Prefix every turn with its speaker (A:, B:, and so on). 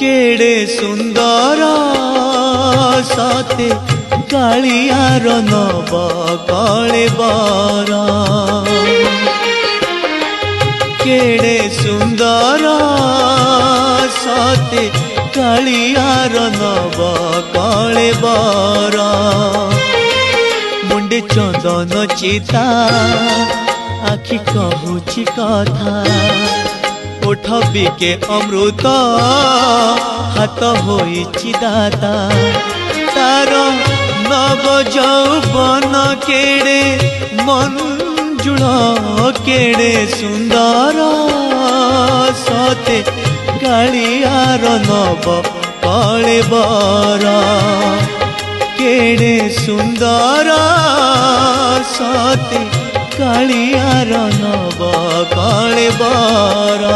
A: केड़े सुंदर साथे कालियार नव कले बर केड़े सुंदर साथे कालियार नव कले बर मुंडे चंदन चिता आखि कहूची कथा ओठ बिके अमृत हाथ होइछि दाता तार नव यौवन केड़े मंजुल केड़े सुंदर सते कालियार नव कले बर केड़े सुंदर सते कालियार नव कले बर।